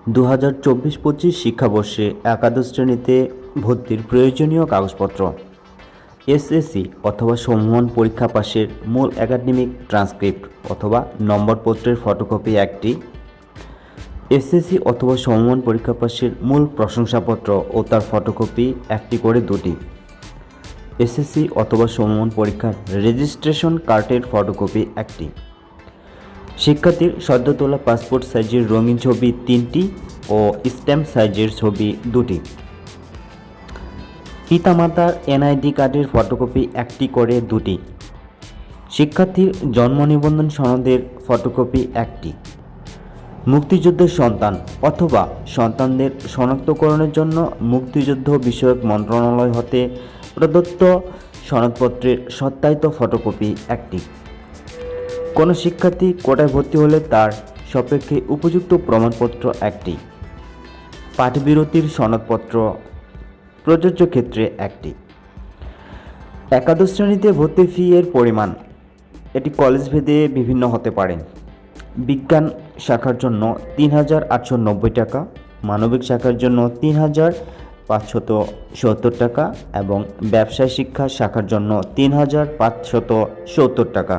2024-25 শিক্ষাবর্ষে একাদশ শ্রেণীতে ভর্তির প্রয়োজনীয় কাগজপত্র: এসএসসি অথবা সমমান পরীক্ষা পাশের মূল একাডেমিক ট্রান্সক্রিপ্ট অথবা নম্বরপত্রের ফটোকপি একটি, এসএসসি অথবা সমমান পরীক্ষা পাশের মূল প্রশংসাপত্র ও তার ফটোকপি একটি করে দুটি, এসএসসি অথবা সমমান পরীক্ষার রেজিস্ট্রেশন কার্ডের ফটোকপি একটি, শিক্ষার্থীর সদ্য তোলা পাসপোর্ট সাইজের রঙিন ছবি 3টি ও স্ট্যাম্প সাইজের ছবি 2টি, পিতামাতার এনআইডি কার্ডের ফটোকপি একটি করে দুটি, শিক্ষার্থীর জন্ম নিবন্ধন সনদের ফটোকপি একটি, মুক্তিযুদ্ধের সন্তান অথবা সন্তানদের শনাক্তকরণের জন্য মুক্তিযুদ্ধ বিষয়ক মন্ত্রণালয় হতে প্রদত্ত সনদপত্রের সত্যায়িত ফটোকপি একটি। কোনো শিক্ষার্থী কোটায় ভর্তি হলে তার সপক্ষে উপযুক্ত প্রমাণপত্র একটি, পাঠবিরতির সনদপত্র প্রযোজ্য ক্ষেত্রে একটি। একাদশ শ্রেণীতে ভর্তি ফি এর পরিমাণ এটি কলেজভেদে বিভিন্ন হতে পারে। বিজ্ঞান শাখার জন্য 3,890 টাকা, মানবিক শাখার জন্য 3,570 টাকা এবং ব্যবসায় শিক্ষা শাখার জন্য 3,570 টাকা।